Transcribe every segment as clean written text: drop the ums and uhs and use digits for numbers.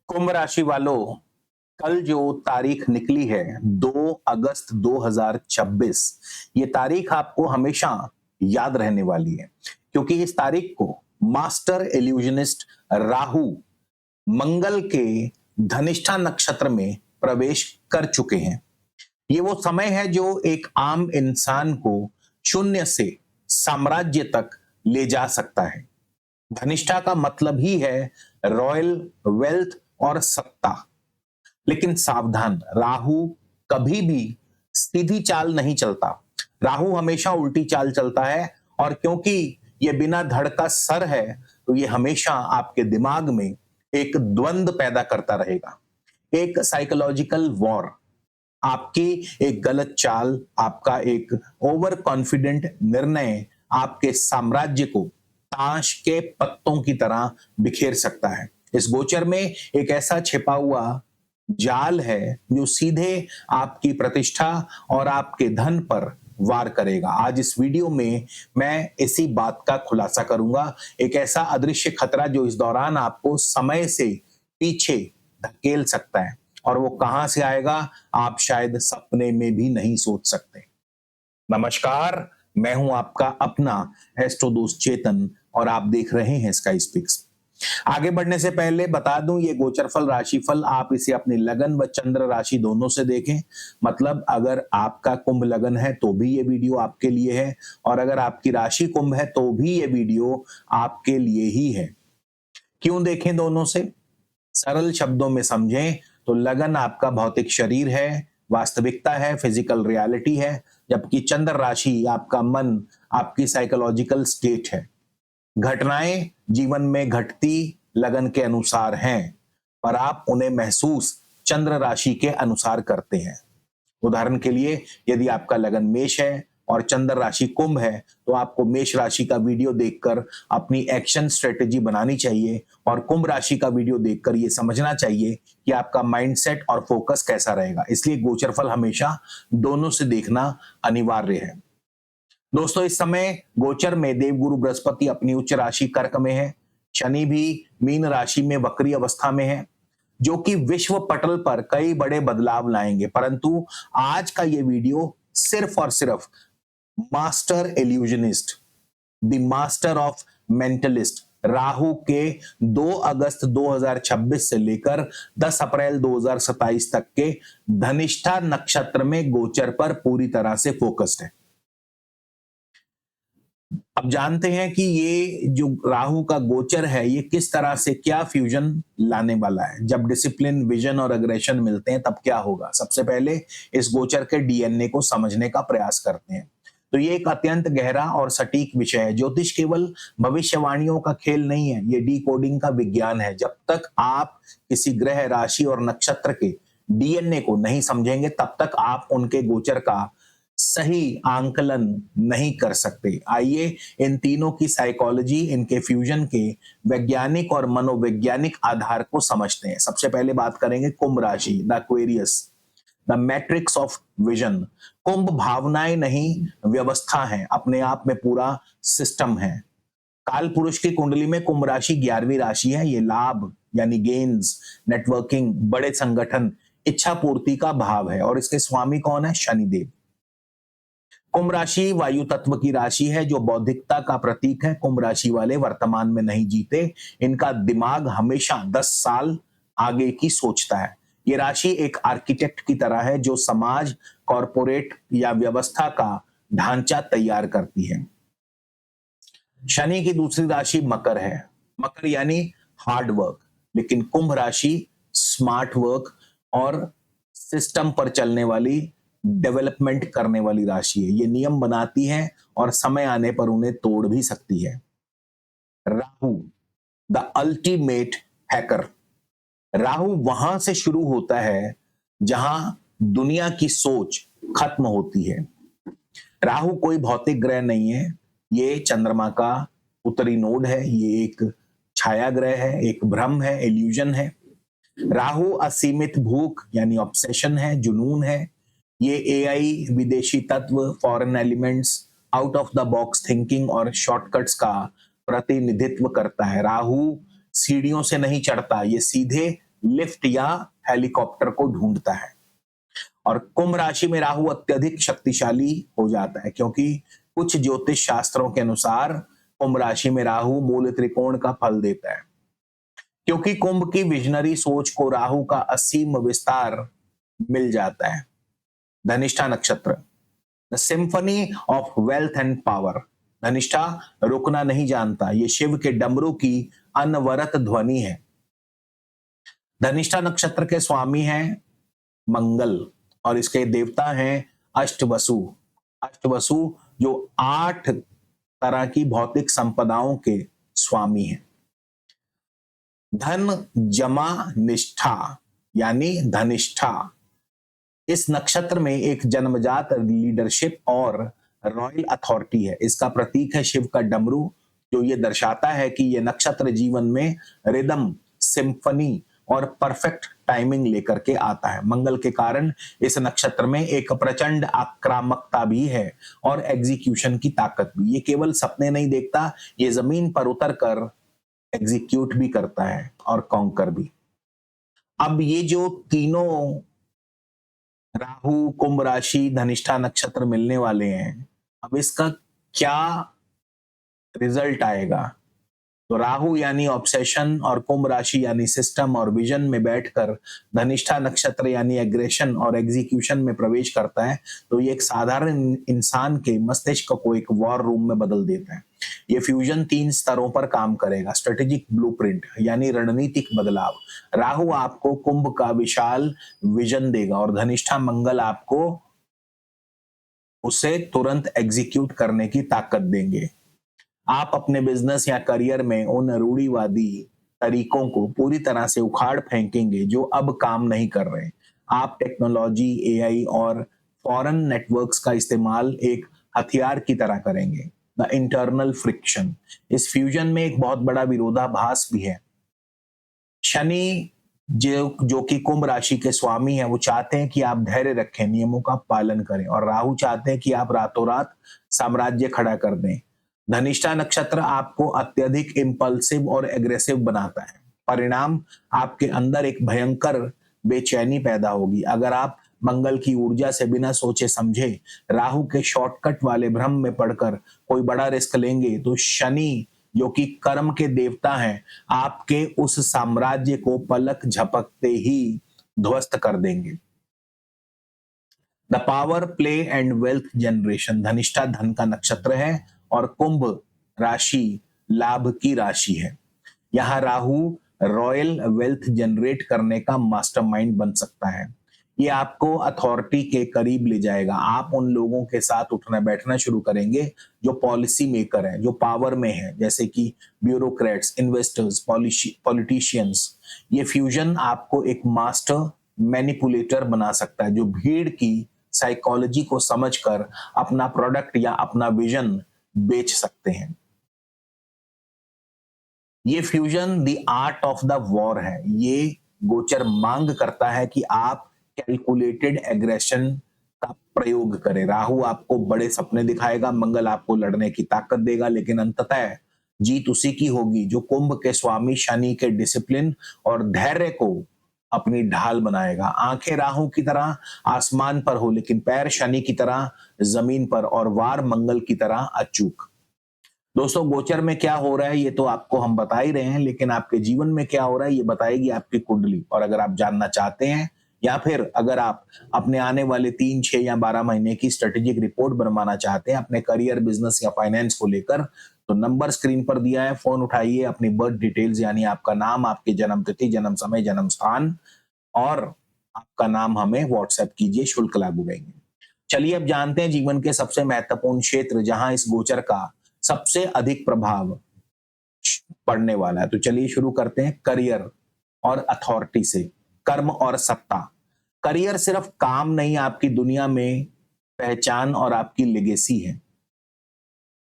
कुंभ राशि वालों, कल जो तारीख निकली है 2 अगस्त 2026, ये तारीख आपको हमेशा याद रहने वाली है क्योंकि इस तारीख को मास्टर इल्यूजनिस्ट राहु मंगल के धनिष्ठा नक्षत्र में प्रवेश कर चुके हैं। ये वो समय है जो एक आम इंसान को शून्य से साम्राज्य तक ले जा सकता है। धनिष्ठा का मतलब ही है रॉयल वेल्थ और सत्ता। लेकिन सावधान, राहु कभी भी सीधी चाल नहीं चलता। राहु हमेशा उल्टी चाल चलता है और क्योंकि ये बिना धड़ का सर है तो ये हमेशा आपके दिमाग में एक द्वंद पैदा करता रहेगा, एक साइकोलॉजिकल वॉर। आपकी एक गलत चाल, आपका एक ओवर कॉन्फिडेंट निर्णय आपके साम्राज्य को ताश के पत्तों की तरह बिखेर सकता है। इस गोचर में एक ऐसा छिपा हुआ जाल है जो सीधे आपकी प्रतिष्ठा और आपके धन पर वार करेगा। आज इस वीडियो में मैं इसी बात का खुलासा करूंगा, एक ऐसा अदृश्य खतरा जो इस दौरान आपको समय से पीछे धकेल सकता है और वो कहां से आएगा आप शायद सपने में भी नहीं सोच सकते। नमस्कार, मैं हूं आपका अपना एस्ट्रो दोस्त चेतन और आप देख रहे हैं स्काई स्पीक्स। आगे बढ़ने से पहले बता दूं, ये गोचरफल राशिफल आप इसे अपनी लगन व चंद्र राशि दोनों से देखें। मतलब अगर आपका कुंभ लगन है तो भी ये वीडियो आपके लिए है और अगर आपकी राशि कुंभ है तो भी ये वीडियो आपके लिए ही है। क्यों देखें दोनों से? सरल शब्दों में समझें तो लगन आपका भौतिक शरीर है, वास्तविकता है, फिजिकल रियलिटी है, जबकि चंद्र राशि आपका मन, आपकी साइकोलॉजिकल स्टेट है। घटनाएं जीवन में घटती लगन के अनुसार हैं, पर आप उन्हें महसूस चंद्र राशि के अनुसार करते हैं। उदाहरण के लिए, यदि आपका लगन मेष है और चंद्र राशि कुंभ है तो आपको मेष राशि का वीडियो देखकर अपनी एक्शन स्ट्रेटेजी बनानी चाहिए और कुंभ राशि का वीडियो देखकर यह समझना चाहिए कि आपका माइंडसेट और फोकस कैसा रहेगा। इसलिए गोचरफल हमेशा दोनों से देखना अनिवार्य है। दोस्तों, इस समय गोचर में देवगुरु बृहस्पति अपनी उच्च राशि कर्क में है, शनि भी मीन राशि में वक्री अवस्था में है, जो कि विश्व पटल पर कई बड़े बदलाव लाएंगे। परंतु आज का ये वीडियो सिर्फ और सिर्फ master illusionist, the master of mentalist Rahu के 2 अगस्त 2026 से लेकर 10 अप्रैल 2027 तक के धनिष्ठा नक्षत्र में गोचर पर पूरी तरह से फोकस्ड है। अब जानते हैं कि ये जो राहु का गोचर है ये किस तरह से क्या फ्यूजन लाने वाला है। जब डिसिप्लिन, विजन और अग्रेशन मिलते हैं तब क्या होगा। सबसे पहले इस गोचर के डीएनए को समझने का प्रयास करते हैं। तो ये एक अत्यंत गहरा और सटीक विषय है। ज्योतिष केवल भविष्यवाणियों का खेल नहीं है, ये डीकोडिंग का विज्ञान है। जब तक आप किसी ग्रह, राशि और नक्षत्र के डीएनए को नहीं समझेंगे तब तक आप उनके गोचर का सही आंकलन नहीं कर सकते। आइए इन तीनों की साइकोलॉजी, इनके फ्यूजन के वैज्ञानिक और मनोवैज्ञानिक आधार को समझते हैं। सबसे पहले बात करेंगे कुंभ राशि, the Aquarius, the matrix of vision. कुंभ भावनाएं नहीं, व्यवस्था है, अपने आप में पूरा सिस्टम है। काल पुरुष की कुंडली में कुंभ राशि 11वीं राशि है। ये लाभ यानी गेन्स, नेटवर्किंग, बड़े संगठन, इच्छा पूर्ति का भाव है और इसके स्वामी कौन है? शनिदेव। कुंभ राशि वायु तत्व की राशि है जो बौद्धिकता का प्रतीक है। कुंभ राशि वाले वर्तमान में नहीं जीते, इनका दिमाग हमेशा 10 साल आगे की सोचता है। ये राशि एक आर्किटेक्ट की तरह है जो समाज, कॉरपोरेट या व्यवस्था का ढांचा तैयार करती है। शनि की दूसरी राशि मकर है। मकर यानी हार्ड वर्क, लेकिन कुंभ राशि स्मार्ट वर्क और सिस्टम पर चलने वाली, डेवलपमेंट करने वाली राशि है। ये नियम बनाती है और समय आने पर उन्हें तोड़ भी सकती है। Rahu, the ultimate hacker. Rahu वहां से शुरू होता है जहां दुनिया की सोच खत्म होती है। राहु कोई भौतिक ग्रह नहीं है, ये चंद्रमा का उत्तरी नोड है। ये एक छाया ग्रह है, एक भ्रम है, इल्यूजन है। राहु असीमित भूख यानी ऑब्सेशन है, जुनून है। ये एआई, विदेशी तत्व, foreign elements, out of the box thinking और शॉर्टकट्स का प्रतिनिधित्व करता है। राहु सीढ़ियों से नहीं चढ़ता, ये सीधे लिफ्ट या हेलीकॉप्टर को ढूंढता है। और कुंभ राशि में राहु अत्यधिक शक्तिशाली हो जाता है, क्योंकि कुछ ज्योतिष शास्त्रों के अनुसार कुंभ राशि में राहु मूल त्रिकोण का फल देता है। क्योंकि कुंभ की विजनरी सोच को राहु का असीम विस्तार मिल जाता है। धनिष्ठा नक्षत्र, the symphony of wealth and power. Dhanishtha रुकना नहीं जानता, ये शिव के डमरू की अनवरत ध्वनि है। धनिष्ठा नक्षत्र के स्वामी हैं मंगल और इसके देवता हैं अष्टवसु। अष्टवसु जो 8 तरह की भौतिक संपदाओं के स्वामी हैं। धन जमा निष्ठा यानी धनिष्ठा, इस नक्षत्र में एक जन्मजात लीडरशिप और रॉयल अथॉरिटी है। इसका प्रतीक है शिव का डमरू, जो ये दर्शाता है कि ये नक्षत्र जीवन में रिदम, सिम्फनी और परफेक्ट टाइमिंग लेकर के आता है। मंगल के कारण इस नक्षत्र में एक प्रचंड आक्रामकता भी है और एग्जीक्यूशन की ताकत भी। ये केवल सपने नहीं देखता, ये जमीन पर उतर कर एग्जीक्यूट भी करता है और कॉन्कर भी। अब ये जो तीनों राहु, कुंभ राशि, धनिष्ठा नक्षत्र मिलने वाले हैं, अब इसका क्या रिजल्ट आएगा? तो राहु यानी ऑब्सेशन और कुंभ राशि यानी सिस्टम और विजन में बैठकर धनिष्ठा नक्षत्र यानी एग्रेशन और एग्जीक्यूशन में प्रवेश करता है, तो ये एक साधारण इंसान के मस्तिष्क को एक वॉर रूम में बदल देता है। ये फ्यूजन 3 स्तरों पर काम करेगा। स्ट्रेटेजिक ब्लूप्रिंट यानी रणनीतिक बदलाव, राहु आपको कुंभ का विशाल विजन देगा और धनिष्ठा मंगल आपको उसे तुरंत एग्जीक्यूट करने की ताकत देंगे। आप अपने बिजनेस या करियर में उन रूढ़िवादी तरीकों को पूरी तरह से उखाड़ फेंकेंगे जो अब काम नहीं कर रहे। आप टेक्नोलॉजी, एआई और फॉरेन नेटवर्क्स का इस्तेमाल एक हथियार की तरह करेंगे। द इंटरनल फ्रिक्शन, इस फ्यूजन में एक बहुत बड़ा विरोधाभास भी है। शनि जो कि कुंभ राशि के स्वामी है, वो चाहते हैं कि आप धैर्य रखें, नियमों का पालन करें, और राहु चाहते हैं कि आप रातों रात साम्राज्य खड़ा कर दें। धनिष्ठा नक्षत्र आपको अत्यधिक इंपल्सिव और एग्रेसिव बनाता है। परिणाम, आपके अंदर एक भयंकर बेचैनी पैदा होगी अगर आप मंगल की ऊर्जा से बिना सोचे समझे राहु के शॉर्टकट वाले भ्रम में पड़कर कोई बड़ा रिस्क लेंगे, तो शनि जो कि कर्म के देवता हैं, आपके उस साम्राज्य को पलक झपकते ही ध्वस्त कर देंगे। The power, play and wealth generation, Dhanishtha धन का नक्षत्र है और कुंभ राशि लाभ की राशि है। यहां राहु रॉयल वेल्थ जनरेट करने का मास्टरमाइंड बन सकता है। ये आपको अथॉरिटी के करीब ले जाएगा। आप उन लोगों के साथ उठना बैठना शुरू करेंगे जो पॉलिसी मेकर हैं, जो पावर में है, जैसे कि ब्यूरोक्रेट्स, इन्वेस्टर्स, पॉलिटिशियंस। ये फ्यूजन आपको एक मास्टर मैनिपुलेटर बना सकता है, जो भीड़ की साइकोलॉजी को समझकर अपना प्रोडक्ट या अपना विजन बेच सकते हैं। ये fusion the art of the war है। ये गोचर मांग करता है कि आप कैलकुलेटेड एग्रेशन का प्रयोग करें। राहु आपको बड़े सपने दिखाएगा, मंगल आपको लड़ने की ताकत देगा, लेकिन अंततः जीत उसी की होगी जो कुंभ के स्वामी शनि के डिसिप्लिन और धैर्य को अपनी ढाल बनाएगा। आंखें राहु की तरह आसमान पर हो, लेकिन पैर शनि की तरह जमीन पर, और वार मंगल की तरह अचूक। दोस्तों, गोचर में क्या हो रहा है ये तो आपको हम बता ही रहे हैं, लेकिन आपके जीवन में क्या हो रहा है ये बताएगी आपकी कुंडली। और अगर आप जानना चाहते हैं या फिर अगर आप अपने आने वाले 3, 6 या 12 महीने की स्ट्रेटेजिक रिपोर्ट बनवाना चाहते हैं अपने करियर, बिजनेस या फाइनेंस को लेकर, तो नंबर स्क्रीन पर दिया है, फोन उठाइए, अपनी बर्थ डिटेल्स यानी आपका नाम, आपकी जन्म तिथि, जन्म समय, जन्म स्थान और आपका नाम हमें व्हाट्सएप कीजिए, शुल्क लागू रहेंगे। चलिए अब जानते हैं जीवन के सबसे महत्वपूर्ण क्षेत्र जहां इस गोचर का सबसे अधिक प्रभाव पड़ने वाला है। तो चलिए शुरू करते हैं करियर और अथॉरिटी से। कर्म और सत्ता। करियर सिर्फ काम नहीं, आपकी दुनिया में पहचान और आपकी लेगेसी है।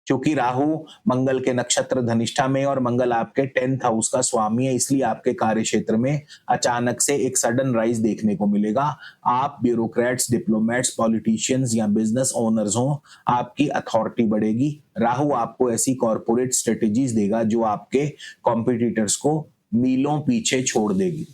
क्योंकि राहु मंगल के नक्षत्र धनिष्ठा में और मंगल आपके 10th हाउस का स्वामी है, इसलिए आपके कार्य क्षेत्र में अचानक से एक सडन राइज देखने को मिलेगा। आप ब्यूरोक्रेट्स, डिप्लोमेट्स, पॉलिटिशियंस या बिजनेस ओनर्स हो, आपकी अथॉरिटी बढ़ेगी। राहु आपको ऐसी कॉर्पोरेट स्ट्रेटेजीज देगा जो आपके कॉम्पिटिटर्स को मीलों पीछे छोड़ देगी।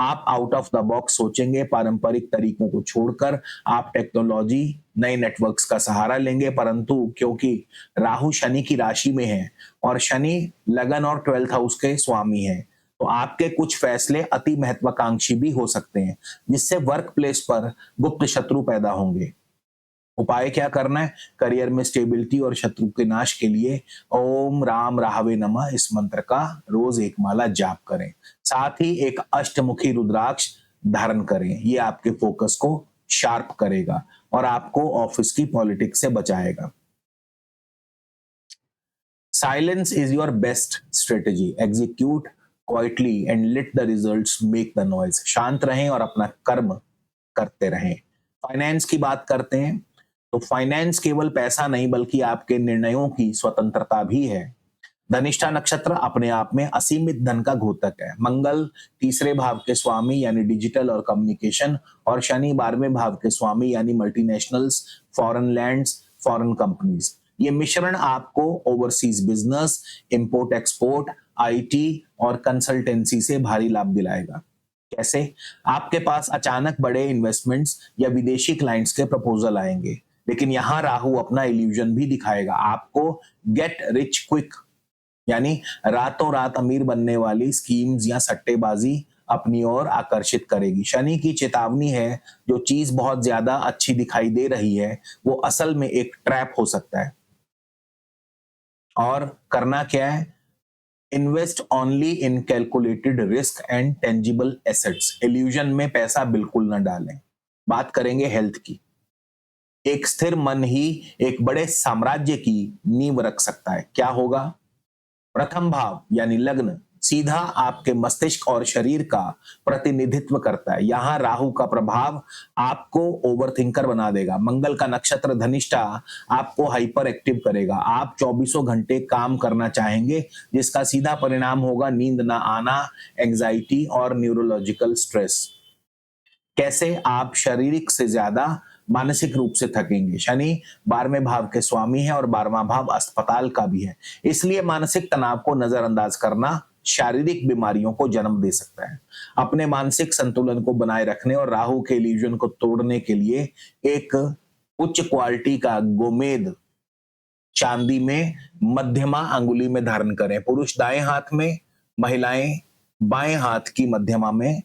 आप आउट ऑफ द बॉक्स सोचेंगे, पारंपरिक तरीकों को छोड़कर आप टेक्नोलॉजी, नए नेटवर्क्स का सहारा लेंगे। परंतु क्योंकि राहु शनि की राशि में है और शनि लगन और 12th हाउस के स्वामी है, तो आपके कुछ फैसले अति महत्वाकांक्षी भी हो सकते हैं, जिससे वर्क प्लेस पर गुप्त शत्रु पैदा होंगे। उपाय क्या करना है? करियर में स्टेबिलिटी और शत्रु के नाश के लिए ओम राम राहवे नमः इस मंत्र का रोज एक माला जाप करें। साथ ही एक अष्टमुखी रुद्राक्ष धारण करें। ये आपके फोकस को शार्प करेगा और आपको ऑफिस की पॉलिटिक्स से बचाएगा। Silence is your best strategy, execute quietly and let the results make the noise. शांत रहें और अपना कर्म करते रहें। फाइनेंस की बात करते हैं तो फाइनेंस केवल पैसा नहीं बल्कि आपके निर्णयों की स्वतंत्रता भी है। धनिष्ठा नक्षत्र अपने आप में असीमित धन का घोतक है। मंगल तीसरे भाव के स्वामी यानी डिजिटल और कम्युनिकेशन, और शनि 12वें भाव के स्वामी यानी multinationals, foreign lands, foreign companies. ये मिश्रण आपको overseas business, import export, IT और कंसल्टेंसी से भारी लाभ दिलाएगा। कैसे? आपके पास अचानक बड़े इन्वेस्टमेंट्स या विदेशी क्लाइंट्स के प्रपोजल आएंगे, लेकिन यहां राहु अपना इल्यूजन भी दिखाएगा। आपको गेट रिच क्विक यानी रातों रात अमीर बनने वाली स्कीम्स या सट्टेबाजी अपनी ओर आकर्षित करेगी। शनि की चेतावनी है, जो चीज बहुत ज्यादा अच्छी दिखाई दे रही है वो असल में एक ट्रैप हो सकता है। और करना क्या है? Invest only in calculated risk and tangible assets. Illusion में पैसा बिल्कुल न डालें। बात करेंगे हेल्थ की। एक स्थिर मन ही एक बड़े साम्राज्य की नींव रख सकता है। क्या होगा? प्रथम भाव यानी लग्न सीधा आपके मस्तिष्क और शरीर का प्रतिनिधित्व करता है। यहां राहु का प्रभाव आपको ओवरथिंकर बना देगा। मंगल का नक्षत्र धनिष्ठा आपको हाइपर एक्टिव करेगा। आप 24 घंटे काम करना चाहेंगे, जिसका सीधा परिणाम होगा नींद ना आना, एंजाइटी और न्यूरोलॉजिकल स्ट्रेस। कैसे? आप शारीरिक से ज्यादा मानसिक रूप से थकेंगे। शनि 12वें भाव के स्वामी है और 12वां भाव अस्पताल का भी है, इसलिए मानसिक तनाव को नजरअंदाज करना शारीरिक बीमारियों को जन्म दे सकता है। अपने मानसिक संतुलन को बनाए रखने और राहु के इल्यूजन को तोड़ने के लिए एक उच्च क्वालिटी का गोमेद चांदी में मध्यमा अंगुली में धारण करें। पुरुष दाएं हाथ में, महिलाएं बाएं हाथ की मध्यमा में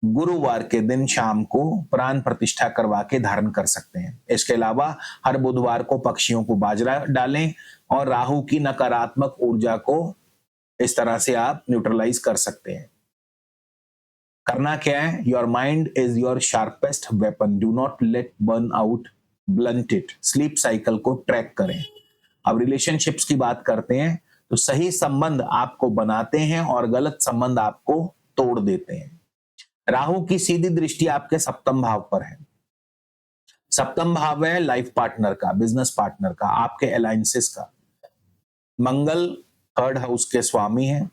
गुरुवार के दिन शाम को प्राण प्रतिष्ठा करवा के धारण कर सकते हैं। इसके अलावा हर बुधवार को पक्षियों को बाजरा डालें और राहु की नकारात्मक ऊर्जा को इस तरह से आप न्यूट्रलाइज कर सकते हैं। करना क्या है? Your mind is your sharpest weapon, do not let burn out, blunt it. Sleep cycle को ट्रैक करें। अब रिलेशनशिप्स की बात करते हैं तो सही संबंध आपको बनाते हैं और गलत संबंध आपको तोड़ देते हैं। राहु की सीधी दृष्टि आपके सप्तम भाव पर है। सप्तम भाव है लाइफ पार्टनर का, बिजनेस पार्टनर का, आपके अलायंसेस का। मंगल 3rd हाउस के स्वामी हैं,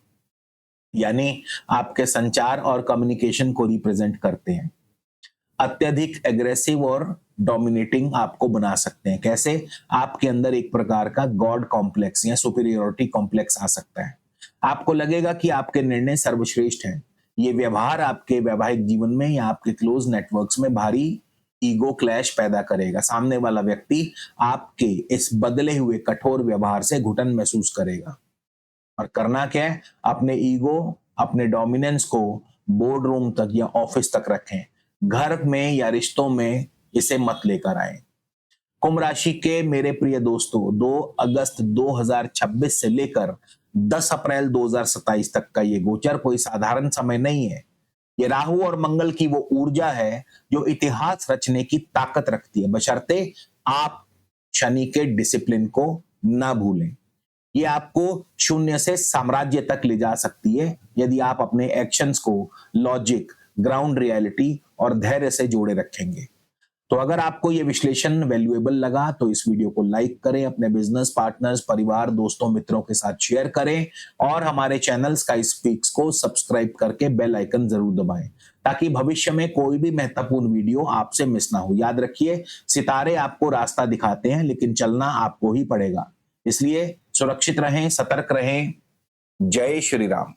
यानी आपके संचार और कम्युनिकेशन को रिप्रेजेंट करते हैं। अत्यधिक एग्रेसिव और डोमिनेटिंग आपको बना सकते हैं। कैसे? आपके अंदर एक प्रकार का गॉड कॉम्प्लेक्स या सुपीरियोरिटी कॉम्प्लेक्स आ सकता है। आपको लगेगा कि आपके निर्णय सर्वश्रेष्ठ हैं। ये व्यवहार आपके वैवाहिक जीवन में या आपके क्लोज नेटवर्क्स में भारी ईगो क्लैश पैदा करेगा। सामने वाला व्यक्ति आपके इस बदले हुए कठोर व्यवहार से घुटन महसूस करेगा। और करना क्या है? अपने ईगो, अपने डोमिनेंस को बोर्ड रूम तक या ऑफिस तक रखें। घर में या रिश्तों में इसे मत लेकर आए। कुंभ राशि के मेरे प्रिय दोस्तों, 2 अगस्त 2026 से लेकर 10 अप्रैल 2027 तक का ये गोचर कोई साधारण समय नहीं है। ये राहु और मंगल की वो ऊर्जा है जो इतिहास रचने की ताकत रखती है, बशर्ते आप शनि के डिसिप्लिन को ना भूलें। ये आपको शून्य से साम्राज्य तक ले जा सकती है यदि आप अपने एक्शंस को लॉजिक, ग्राउंड रियलिटी और धैर्य से जोड़े रखेंगे। तो अगर आपको ये विश्लेषण वैल्यूएबल लगा तो इस वीडियो को लाइक करें, अपने बिजनेस पार्टनर्स, परिवार, दोस्तों, मित्रों के साथ शेयर करें और हमारे चैनल स्काई स्पीक्स को सब्सक्राइब करके बेल आइकन जरूर दबाएं ताकि भविष्य में कोई भी महत्वपूर्ण वीडियो आपसे मिस ना हो। याद रखिए, सितारे आपको रास्ता दिखाते हैं लेकिन चलना आपको ही पड़ेगा। इसलिए सुरक्षित रहें, सतर्क रहें। जय श्री राम।